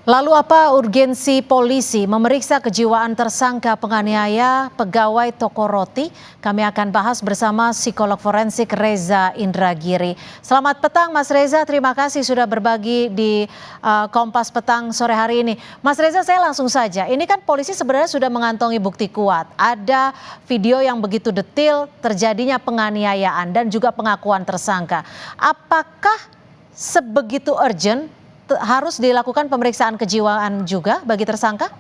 Lalu apa urgensi polisi memeriksa kejiwaan tersangka penganiaya pegawai toko roti? Kami akan bahas bersama psikolog forensik Reza Indragiri. Selamat petang Mas Reza, terima kasih sudah berbagi di Kompas Petang sore hari ini. Mas Reza, saya langsung saja. Ini kan polisi sebenarnya sudah mengantongi bukti kuat. Ada video yang begitu detil terjadinya penganiayaan dan juga pengakuan tersangka. Apakah sebegitu urgent harus dilakukan pemeriksaan kejiwaan juga bagi tersangka?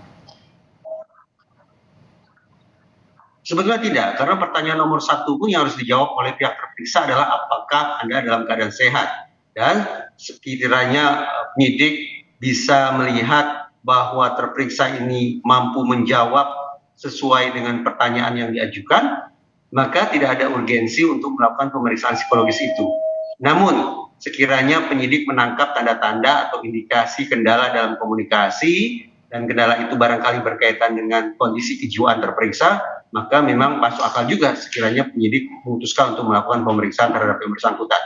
Sebetulnya tidak, karena pertanyaan nomor satu pun yang harus dijawab oleh pihak terperiksa adalah apakah Anda dalam keadaan sehat. Dan sekiranya penyidik bisa melihat bahwa terperiksa ini mampu menjawab sesuai dengan pertanyaan yang diajukan, maka tidak ada urgensi untuk melakukan pemeriksaan psikologis itu. Namun, sekiranya penyidik menangkap tanda-tanda atau indikasi kendala dalam komunikasi, dan kendala itu barangkali berkaitan dengan kondisi kejiwaan terperiksa, maka memang masuk akal juga sekiranya penyidik memutuskan untuk melakukan pemeriksaan terhadap yang bersangkutan.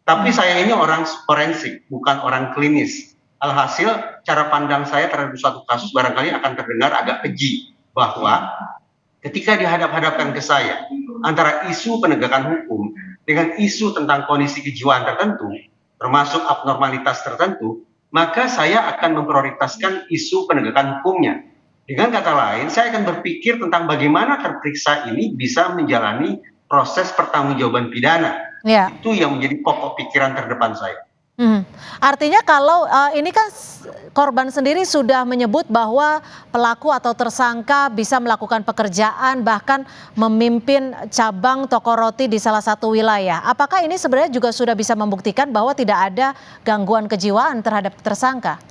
Tapi saya ini orang forensik, bukan orang klinis. Alhasil, cara pandang saya terhadap suatu kasus barangkali akan terdengar agak keji, bahwa ketika dihadap-hadapkan ke saya antara isu penegakan hukum dengan isu tentang kondisi kejiwaan tertentu, termasuk abnormalitas tertentu, maka saya akan memprioritaskan isu penegakan hukumnya. Dengan kata lain, saya akan berpikir tentang bagaimana terperiksa ini bisa menjalani proses pertanggungjawaban pidana. Ya. Itu yang menjadi pokok pikiran terdepan saya. Artinya kalau ini kan korban sendiri sudah menyebut bahwa pelaku atau tersangka bisa melakukan pekerjaan bahkan memimpin cabang toko roti di salah satu wilayah. Apakah ini sebenarnya juga sudah bisa membuktikan bahwa tidak ada gangguan kejiwaan terhadap tersangka?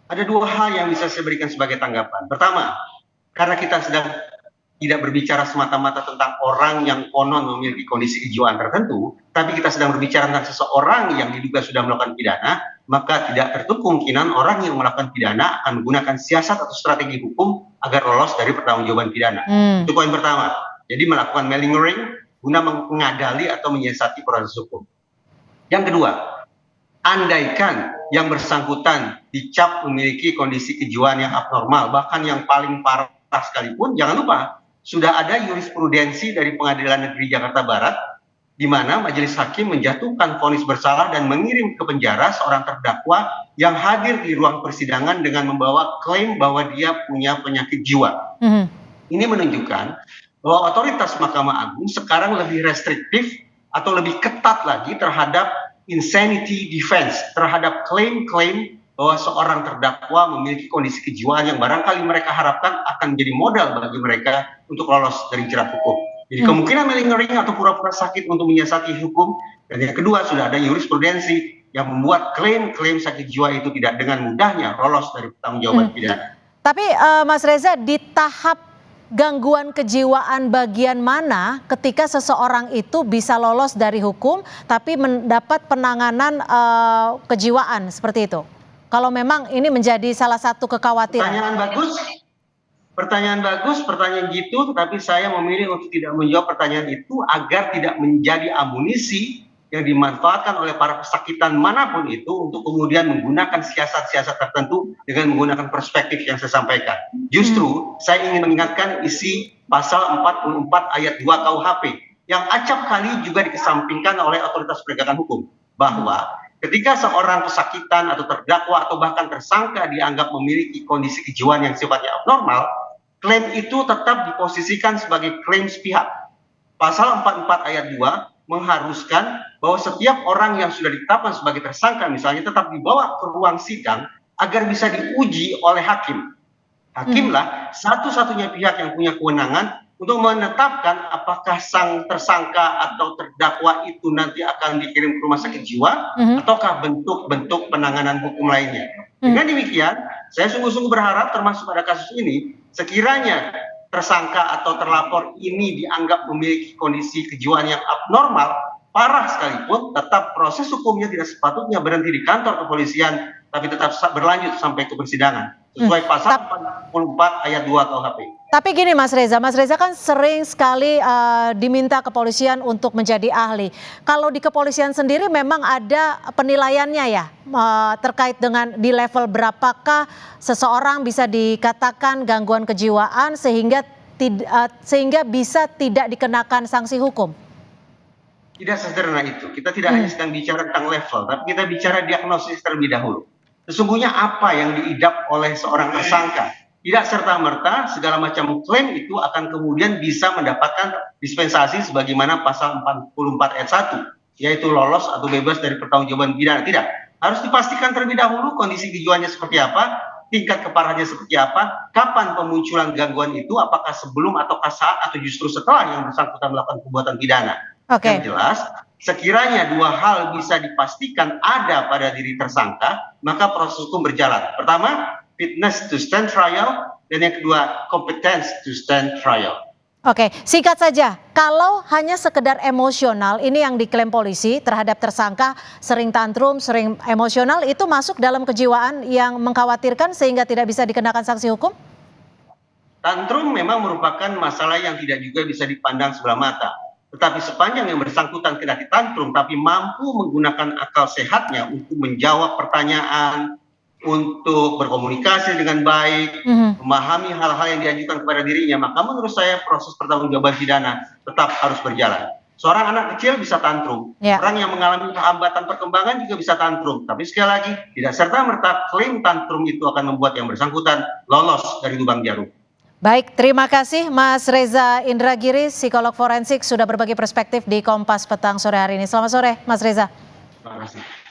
Ada dua hal yang bisa saya berikan sebagai tanggapan. Pertama, karena kita sedang tidak berbicara semata-mata tentang orang yang konon memiliki kondisi kejiwaan tertentu, tapi kita sedang berbicara tentang seseorang yang diduga sudah melakukan pidana, maka tidak tertutup kemungkinan orang yang melakukan pidana akan menggunakan siasat atau strategi hukum agar lolos dari pertanggungjawaban pidana. Itu poin pertama. Jadi melakukan malingering guna mengadali atau menyiasati proses hukum. Yang kedua, andaikan yang bersangkutan dicap memiliki kondisi kejiwaan yang abnormal, bahkan yang paling parah sekalipun, jangan lupa sudah ada jurisprudensi dari Pengadilan Negeri Jakarta Barat di mana majelis hakim menjatuhkan vonis bersalah dan mengirim ke penjara seorang terdakwa yang hadir di ruang persidangan dengan membawa klaim bahwa dia punya penyakit jiwa. Ini menunjukkan bahwa otoritas Mahkamah Agung sekarang lebih restriktif atau lebih ketat lagi terhadap insanity defense, terhadap klaim-klaim bahwa seorang terdakwa memiliki kondisi kejiwaan yang barangkali mereka harapkan akan menjadi modal bagi mereka untuk lolos dari jerat hukum. Jadi kemungkinan malingering atau pura-pura sakit untuk menyiasati hukum. Dan yang kedua, sudah ada jurisprudensi yang membuat klaim-klaim sakit jiwa itu tidak dengan mudahnya lolos dari pertanggungjawaban pidana. Tapi Mas Reza, di tahap gangguan kejiwaan bagian mana ketika seseorang itu bisa lolos dari hukum tapi mendapat penanganan kejiwaan seperti itu? Kalau memang ini menjadi salah satu kekhawatiran. Pertanyaan bagus, pertanyaan gitu, tetapi saya memilih untuk tidak menjawab pertanyaan itu agar tidak menjadi amunisi yang dimanfaatkan oleh para pesakitan manapun itu untuk kemudian menggunakan siasat-siasat tertentu dengan menggunakan perspektif yang saya sampaikan. Justru saya ingin mengingatkan isi pasal 44 ayat 2 KUHP yang acap kali juga dikesampingkan oleh otoritas penegakan hukum, bahwa ketika seorang pesakitan atau terdakwa atau bahkan tersangka dianggap memiliki kondisi kejiwaan yang sifatnya abnormal, klaim itu tetap diposisikan sebagai klaim sepihak. Pasal 44 ayat 2 mengharuskan bahwa setiap orang yang sudah ditetapkan sebagai tersangka misalnya tetap dibawa ke ruang sidang agar bisa diuji oleh hakim. Hakimlah satu-satunya pihak yang punya kewenangan untuk menetapkan apakah sang tersangka atau terdakwa itu nanti akan dikirim ke rumah sakit jiwa ataukah bentuk-bentuk penanganan hukum lainnya. Dengan demikian, saya sungguh-sungguh berharap termasuk pada kasus ini, sekiranya tersangka atau terlapor ini dianggap memiliki kondisi kejiwaan yang abnormal, parah sekalipun, tetap proses hukumnya tidak sepatutnya berhenti di kantor kepolisian, tapi tetap berlanjut sampai ke persidangan sesuai pasal 44 ayat 2 KUHP. Tapi gini Mas Reza kan sering sekali diminta kepolisian untuk menjadi ahli. Kalau di kepolisian sendiri memang ada penilaiannya ya terkait dengan di level berapakah seseorang bisa dikatakan gangguan kejiwaan sehingga bisa tidak dikenakan sanksi hukum. Tidak sederhana itu. Kita tidak hanya sedang bicara tentang level, tapi kita bicara diagnosis terlebih dahulu. Sesungguhnya apa yang diidap oleh seorang tersangka? Tidak serta-merta segala macam klaim itu akan kemudian bisa mendapatkan dispensasi sebagaimana pasal 44 ayat 1, yaitu lolos atau bebas dari pertanggungjawaban pidana. Tidak. Harus dipastikan terlebih dahulu kondisi kejiwaannya seperti apa, tingkat keparahannya seperti apa, kapan pemunculan gangguan itu, apakah sebelum ataukah saat atau justru setelah yang bersangkutan melakukan perbuatan pidana. Yang jelas, sekiranya dua hal bisa dipastikan ada pada diri tersangka, maka proses hukum berjalan. Pertama, fitness to stand trial, dan yang kedua, competence to stand trial. Oke, singkat saja, kalau hanya sekedar emosional, ini yang diklaim polisi terhadap tersangka, sering tantrum, sering emosional, itu masuk dalam kejiwaan yang mengkhawatirkan sehingga tidak bisa dikenakan sanksi hukum? Tantrum memang merupakan masalah yang tidak juga bisa dipandang sebelah mata. Tetapi sepanjang yang bersangkutan tidak ditantrum, tapi mampu menggunakan akal sehatnya untuk menjawab pertanyaan, untuk berkomunikasi dengan baik, memahami hal-hal yang diajukan kepada dirinya, maka menurut saya proses pertanggungjawaban pidana tetap harus berjalan. Seorang anak kecil bisa tantrum, orang yang mengalami hambatan perkembangan juga bisa tantrum. Tapi sekali lagi, tidak serta-merta klaim tantrum itu akan membuat yang bersangkutan lolos dari lubang jarum. Baik, terima kasih Mas Reza Indragiri, psikolog forensik sudah berbagi perspektif di Kompas Petang sore hari ini. Selamat sore Mas Reza. Terima kasih.